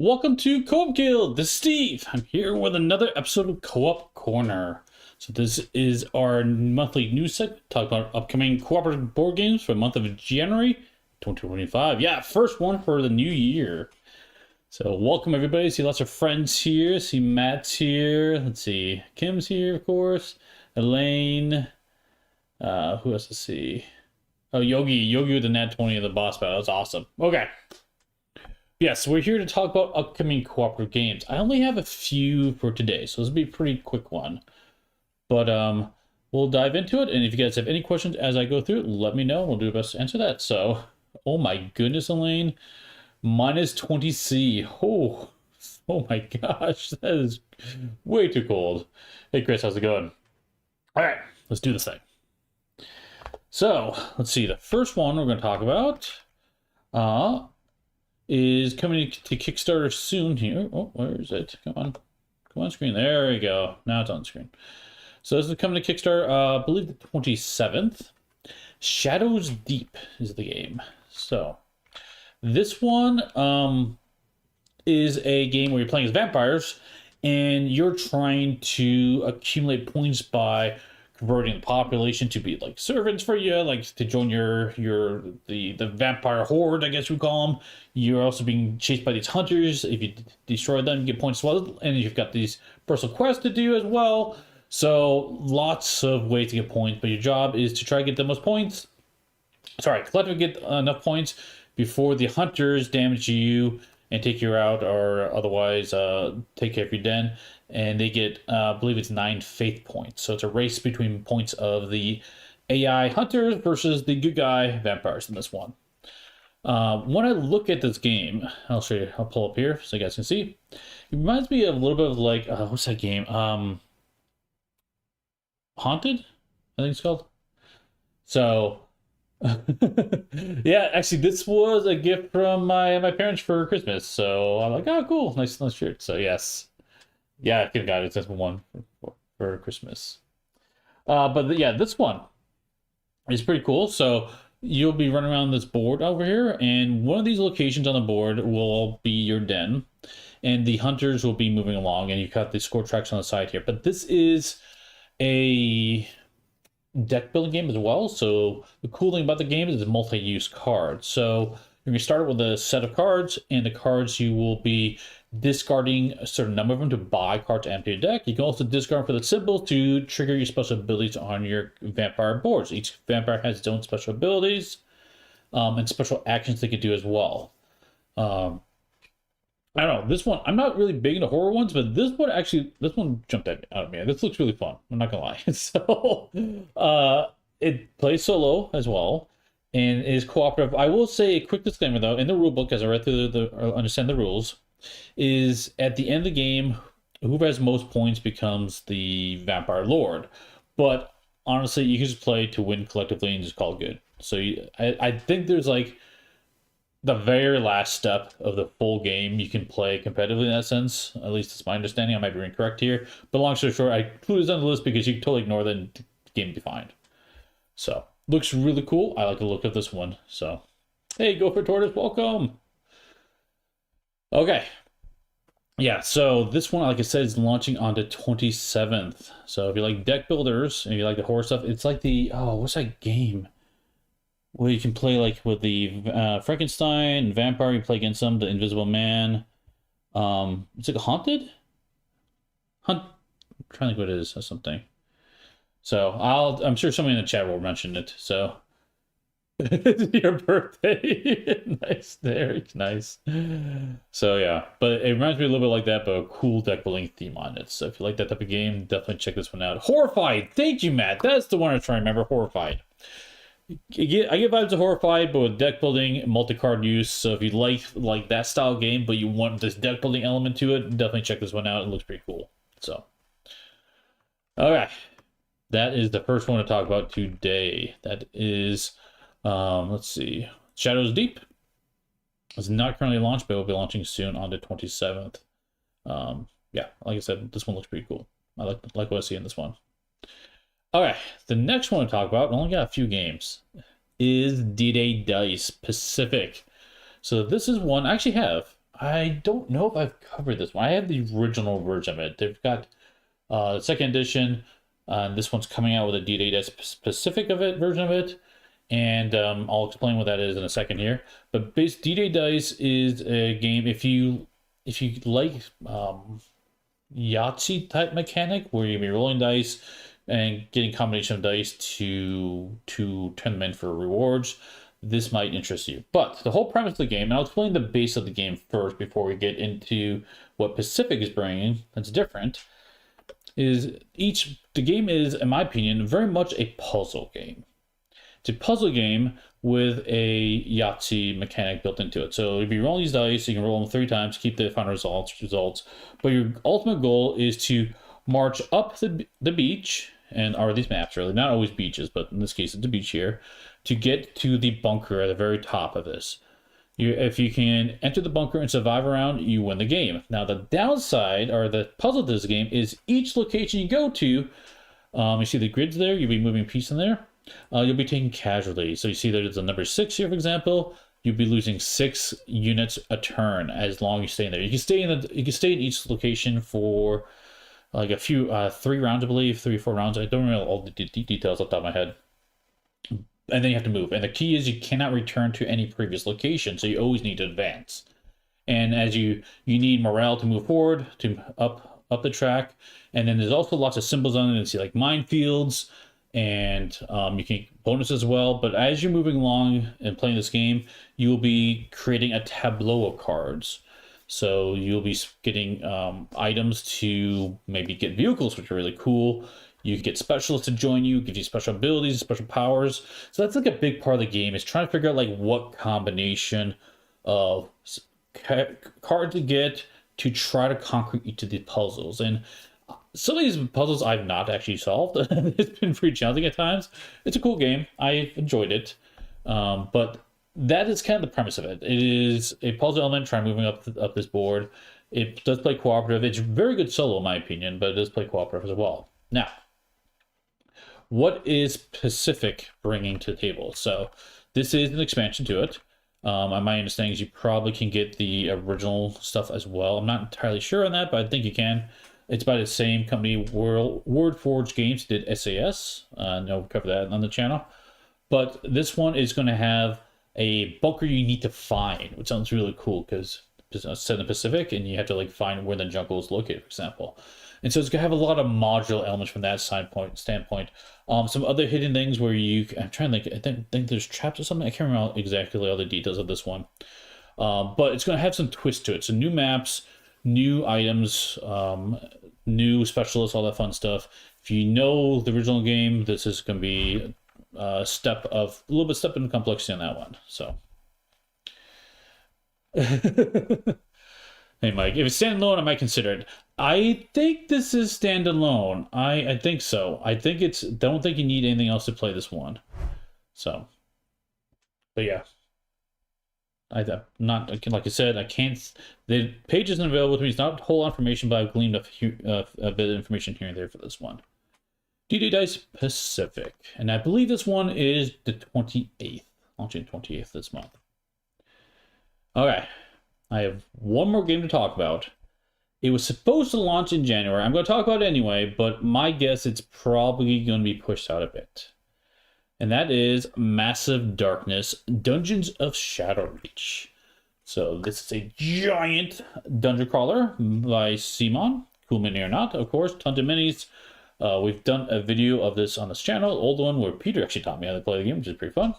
welcome to Co-op Guild. This is Steve. I'm here with another episode of Co-op Corner. So this is our monthly news segment, talk about upcoming cooperative board games for the month of January 2025. Yeah, first one for the new year. So welcome everybody. See lots of friends here. See Matt's here. Let's see. Kim's here, of course. Elaine. Who else to see? Oh, Yogi with the nat 20 of the boss battle. That's awesome. Okay. Yes, we're here to talk about upcoming cooperative games. I only have a few for today, so this will be a pretty quick one. But we'll dive into it, and if you guys have any questions as I go through it, let me know. We'll do our best to answer that. So, oh my goodness, Elaine. Minus 20C. Oh my gosh, that is way too cold. Hey Chris, how's it going? All right, let's do this thing. So, let's see. The first one we're going to talk about is coming to Kickstarter soon here. Oh, where is it? Come on screen. There we go. Now it's on screen. So this is coming to Kickstarter, I believe the 27th. Shadows Deep is the game. So this one is a game where you're playing as vampires and you're trying to accumulate points by converting the population to be like servants for you, like to join the vampire horde, I guess we call them. You're also being chased by these hunters. If you destroy them, you get points as well, and you've got these personal quests to do as well. So lots of ways to get points, but your job is to try to get the most points. Sorry, collectively get enough points before the hunters damage you and take you out, or otherwise take care of your den. And they get, I believe it's 9 faith points. So it's a race between points of the AI hunters versus the good guy vampires in this one. When I look at this game, I'll show you, I'll pull up here so you guys can see. It reminds me of a little bit of like, what's that game? Haunted, I think it's called. So, yeah, actually this was a gift from my parents for Christmas. So I'm like, oh, cool, nice shirt. So yes. Yeah, I could have got it. That's one for Christmas. But yeah, this one is pretty cool. So you'll be running around this board over here, and one of these locations on the board will be your den, and the hunters will be moving along, and you've got the score tracks on the side here. But this is a deck building game as well. So the cool thing about the game is it's multi-use cards. So you're going to start with a set of cards, and the cards you will be discarding a certain number of them to buy cards to empty your deck. You can also discard for the symbols to trigger your special abilities on your vampire boards. Each vampire has its own special abilities and special actions they can do as well. I don't know, this one, I'm not really big into horror ones, but this one jumped out at me. This looks really fun, I'm not gonna lie. So it plays solo as well and is cooperative. I will say a quick disclaimer though, in the rule book, as I read through understand the rules, is at the end of the game, whoever has most points becomes the vampire lord. But honestly, you can just play to win collectively and just call it good. So I think there's like the very last step of the full game you can play competitively in that sense. At least it's my understanding. I might be incorrect here. But long story short, I included this on the list because you can totally ignore the game will be fine. So looks really cool. I like the look of this one. So hey, Go for Tortoise, welcome. Okay. Yeah, so this one, like I said, is launching on the 27th. So if you like deck builders and you like the horror stuff, it's like the, what's that game? Where you can play like with the Frankenstein and vampire, you play against them, the Invisible Man. It's like a Haunted? I'm trying to think what it is or something. So I'm sure somebody in the chat will mention it. So your birthday. Nice there, nice. So yeah, but it reminds me a little bit like that, but a cool deck building theme on it. So if you like that type of game, definitely check this one out. Horrified, thank you, Matt. That's the one I try to remember. Horrified. I get vibes of Horrified, but with deck building, multi-card use. So if you like that style game, but you want this deck building element to it, definitely check this one out. It looks pretty cool. So, okay, that is the first one to talk about today. That is. Let's see. Shadows Deep is not currently launched, but it will be launching soon on the 27th. Yeah, like I said, this one looks pretty cool. I like what I see in this one. Okay, the next one to talk about, I only got a few games, is D-Day Dice Pacific. So this is one I actually have. I don't know if I've covered this one. I have the original version of it. They've got the second edition. This one's coming out with a D-Day specific of it version of it, and I'll explain what that is in a second here. But D-Day Dice is a game if you like Yahtzee type mechanic where you'll be rolling dice and getting combination of dice to turn them in for rewards. This might interest you. But the whole premise of the game, and I'll explain the base of the game first before we get into what Pacific is bringing that's different, is the game is, in my opinion, very much a puzzle game. It's a puzzle game with a Yahtzee mechanic built into it. So if you roll these dice, you can roll them 3 times, keep the final results. But your ultimate goal is to march up the beach, and are these maps really, not always beaches, but in this case it's a beach here, to get to the bunker at the very top of this. If you can enter the bunker and survive around, you win the game. Now the downside, or the puzzle to this game, is each location you go to, you see the grids there, you'll be moving a piece in there, you'll be taking casualties. So you see there's a number 6 here, for example, you'll be losing 6 units a turn as long as you stay in there. You can stay in each location for like a few 3 rounds, I believe, 3 or 4 rounds. I don't remember all the details off the top of my head. And then you have to move. And the key is you cannot return to any previous location, so you always need to advance. And as you need morale to move forward, to up the track. And then there's also lots of symbols on it. You see like minefields, and you can get bonuses as well. But as you're moving along and playing this game, you will be creating a tableau of cards. So you'll be getting items to maybe get vehicles, which are really cool. You can get specialists to join you, give you special abilities, special powers. So that's like a big part of the game, is trying to figure out like what combination of cards to get to try to conquer each of these puzzles. And some of these puzzles I've not actually solved. It's been pretty challenging at times. It's a cool game. I enjoyed it. But that is kind of the premise of it. It is a puzzle element, trying moving up this board. It does play cooperative. It's very good solo, in my opinion, but it does play cooperative as well. Now, what is Pacific bringing to the table? So this is an expansion to it. My understanding is you probably can get the original stuff as well. I'm not entirely sure on that, but I think you can. It's by the same company, WordForge Games, did SAS. I know we covered that on the channel. But this one is going to have a bunker you need to find, which sounds really cool because it's set in the Pacific and you have to like find where the jungle is located, for example. And so it's going to have a lot of modular elements from that standpoint. Some other hidden things where I'm trying to think, I think there's traps or something. I can't remember exactly all the details of this one. But it's going to have some twist to it. So new maps, new items, new specialists, all that fun stuff. If you know the original game, this is going to be a little bit step in complexity on that one. So. Hey, Mike, if it's standalone, I might consider it. I think this is standalone. I think so. Don't think you need anything else to play this one. So, but yeah. Like I said, I can't. The page isn't available to me. It's not whole information, but I've gleaned a bit of information here and there for this one. D-Day Dice Pacific, and I believe this one is the 28th, launching 28th this month. Okay, I have one more game to talk about. It was supposed to launch in January. I'm going to talk about it anyway, but my guess it's probably going to be pushed out a bit. And that is Massive Darkness Dungeons of Shadowreach. So this is a giant dungeon crawler by Simon. Cool mini or not, of course. Tons of minis. We've done a video of this on this channel, old one, where Peter actually taught me how to play the game, which is pretty fun.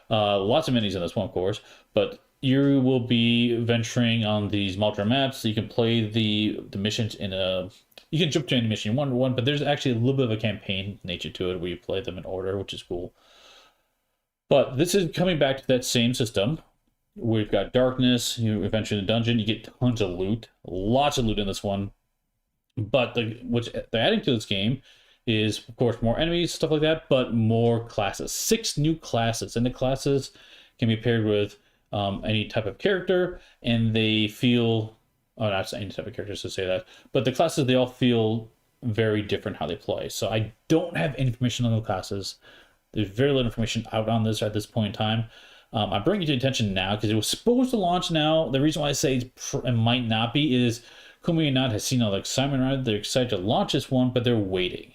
Lots of minis in this one, of course. But you will be venturing on these modular maps. So you can play the missions you can jump to any mission one to one, but there's actually a little bit of a campaign nature to it where you play them in order, which is cool. But this is coming back to that same system. We've got darkness, you adventure in the dungeon, you get tons of loot, lots of loot in this one. But what they're adding to this game is, of course, more enemies, stuff like that, but more classes. 6 new classes, and the classes can be paired with any type of character, and they feel, not any type of characters to say that, but the classes, they all feel very different how they play. So I don't have any information on the classes. There's very little information out on this at this point in time. I'm bringing it to attention now because it was supposed to launch now. The reason why I say it might not be is Kumi and Not has seen all the excitement around it. They're excited to launch this one, but they're waiting.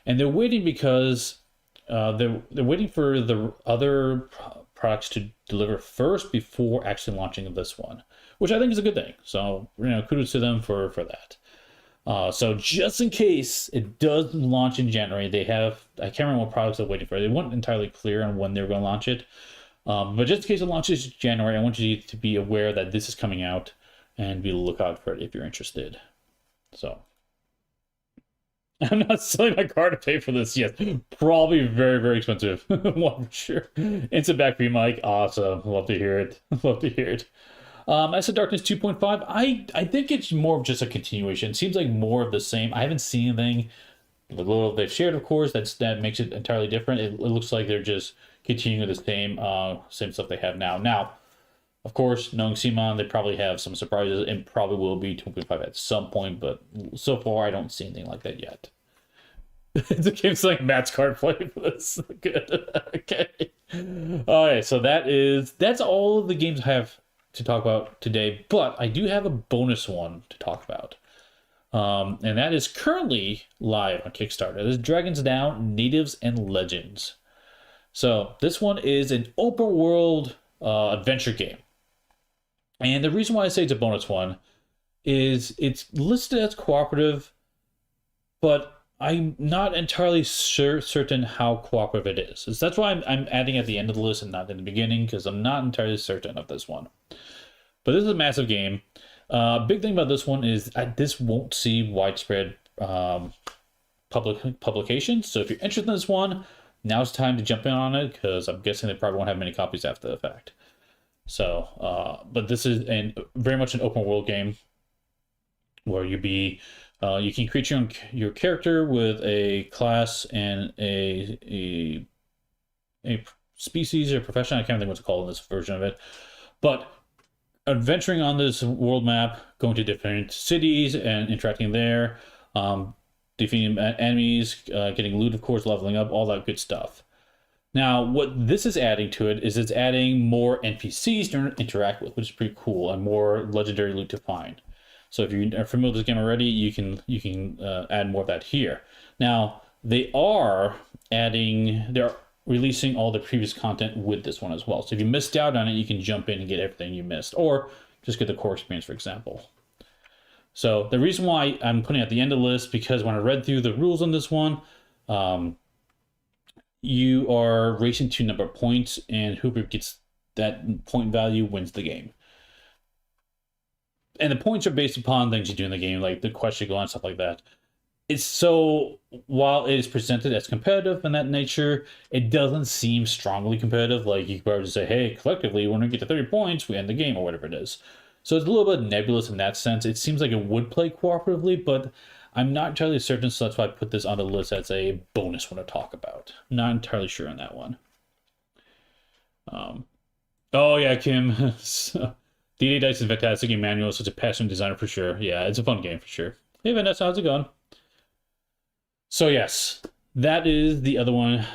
And they're waiting because they're waiting for the other products to deliver first before actually launching this one, which I think is a good thing. So, kudos to them for that. So just in case it does launch in January, they have, I can't remember what products they're waiting for. They weren't entirely clear on when they were going to launch it. But just in case it launches in January, I want you to be aware that this is coming out and be on the lookout for it if you're interested. So I'm not selling my car to pay for this yet. Probably very, very expensive. Well, for sure. Instant back for you, Mike. Awesome. Love to hear it. Love to hear it. As of Darkness 2.5, I think it's more of just a continuation. It seems like more of the same. I haven't seen anything. The little they've shared, of course, that makes it entirely different. It looks like they're just continuing the same stuff they have now. Now, of course, knowing Simon, they probably have some surprises and probably will be 2.5 at some point, but so far I don't see anything like that yet. The game's like Matt's card play for this. Good. Okay. Alright, so that's all of the games I have to talk about today, but I do have a bonus one to talk about. And that is currently live on Kickstarter. This is Dragons Down, Natives and Legends. So this one is an open world adventure game. And the reason why I say it's a bonus one is it's listed as cooperative, but I'm not entirely certain how cooperative it is. So that's why I'm adding at the end of the list and not in the beginning, because I'm not entirely certain of this one. But this is a massive game. Big thing about this one is this won't see widespread publication. So if you're interested in this one, now's the time to jump in on it, because I'm guessing they probably won't have many copies after the fact. So, but this is very much an open world game where you can create your character with a class and a species or profession. I can't think what to call in this version of it, but adventuring on this world map, going to different cities and interacting there, defeating enemies, getting loot, of course, leveling up, all that good stuff. Now, what this is adding to it is it's adding more NPCs to interact with, which is pretty cool, and more legendary loot to find. So if you are familiar with this game already, you can add more of that here. Now, they're releasing all the previous content with this one as well. So if you missed out on it, you can jump in and get everything you missed, or just get the core experience, for example. So the reason why I'm putting it at the end of the list, because when I read through the rules on this one, you are racing to number of points, and whoever gets that point value wins the game. And the points are based upon things you do in the game, like the quest you go on, stuff like that. While it is presented as competitive in that nature, it doesn't seem strongly competitive. Like you could probably just say, hey, collectively, when we get to 30 points, we end the game, or whatever it is. So it's a little bit nebulous in that sense. It seems like it would play cooperatively, but I'm not entirely certain, so that's why I put this on the list as a bonus one to talk about. Not entirely sure on that one. Oh yeah, Kim. D&D Dice is fantastic. Emmanuel is such a passionate designer for sure. Yeah, it's a fun game for sure. Hey Vanessa, how's it going? So yes, that is the other one,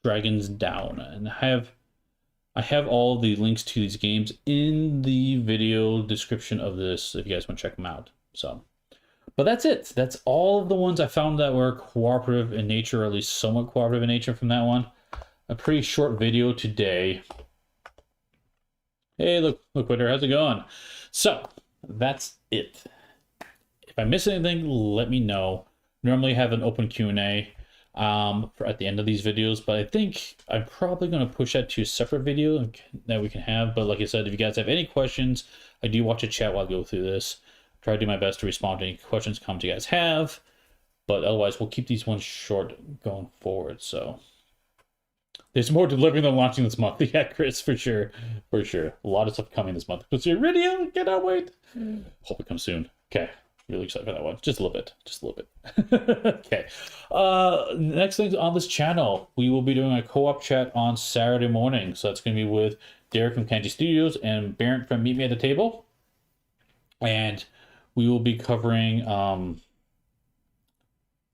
Dragons Down, and I have all the links to these games in the video description of this if you guys want to check them out. So, but that's it. That's all of the ones I found that were cooperative in nature, or at least somewhat cooperative in nature from that one. A pretty short video today. Hey, look, Quitter, how's it going? So, that's it. If I miss anything, let me know. Normally have an open Q&A at the end of these videos, but I think I'm probably going to push that to a separate video that we can have. But like I said, if you guys have any questions, I do watch a chat while I go through this. Try to do my best to respond to any questions, comments you guys have. But otherwise, we'll keep these ones short going forward. So there's more delivering than launching this month. Yeah, Chris, for sure. For sure. A lot of stuff coming this month. But Iridium, cannot wait. Hope it comes soon. Okay. Really excited for that one. Just a little bit. Just a little bit. Okay. Next things on this channel, we will be doing a co-op chat on Saturday morning. So that's going to be with Derek from Kanji Studios and Barrett from Meet Me at the Table. And we will be covering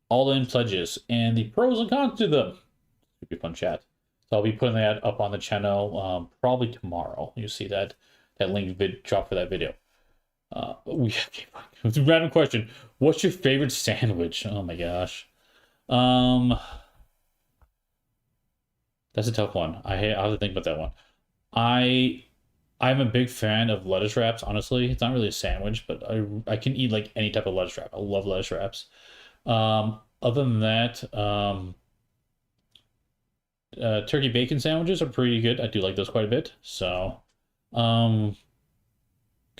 all-in pledges and the pros and cons to them. It'll be a fun chat. So I'll be putting that up on the channel probably tomorrow. You see that link drop for that video. It's a random question. What's your favorite sandwich? Oh my gosh. That's a tough one. I have to think about that one. I'm a big fan of lettuce wraps, honestly. It's not really a sandwich, but I can eat like any type of lettuce wrap. I love lettuce wraps. Other than that, turkey bacon sandwiches are pretty good. I do like those quite a bit. So, kind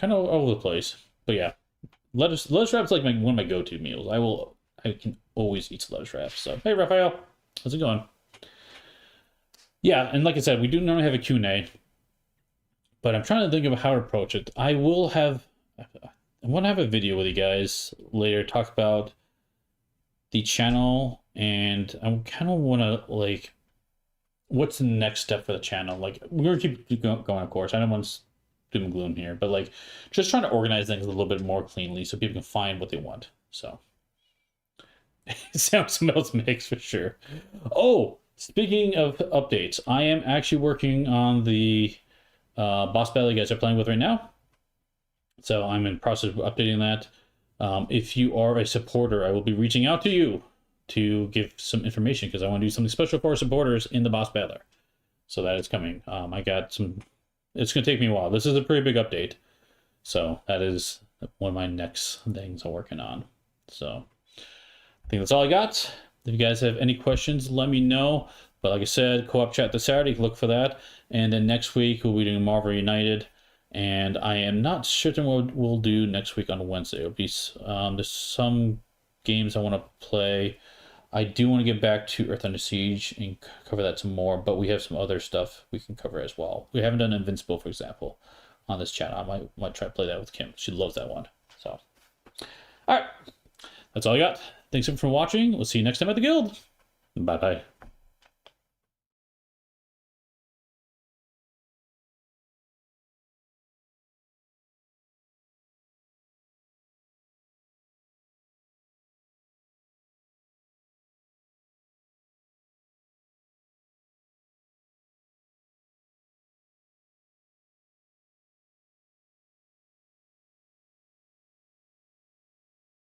of all over the place. But yeah, lettuce wraps like one of my go-to meals. I can always eat lettuce wraps. So, hey, Raphael, how's it going? Yeah, and like I said, we do normally have a Q&A, but I'm trying to think of how to approach it. I want to have a video with you guys later, talk about the channel, and I kind of want to, like, what's the next step for the channel? Like, we're going to keep going, of course. I don't want to doom and gloom here, but, like, just trying to organize things a little bit more cleanly so people can find what they want. So, sound smells mixed for sure. Oh! Speaking of updates, I am actually working on the boss battle you guys are playing with right now. So I'm in process of updating that. If you are a supporter, I will be reaching out to you to give some information because I want to do something special for our supporters in the boss battler. So that is coming. I got some... It's going to take me a while. This is a pretty big update. So that is one of my next things I'm working on. So I think that's all I got. If you guys have any questions, let me know. But like I said, co-op chat this Saturday, look for that. And then next week, we'll be doing Marvel United. And I am not certain what we'll do next week on Wednesday. It'll be there's some games I want to play. I do want to get back to Earth Under Siege and cover that some more. But we have some other stuff we can cover as well. We haven't done Invincible, for example, on this channel. I might try to play that with Kim. She loves that one. So, all right. That's all I got. Thanks for watching. We'll see you next time at the guild. Bye-bye.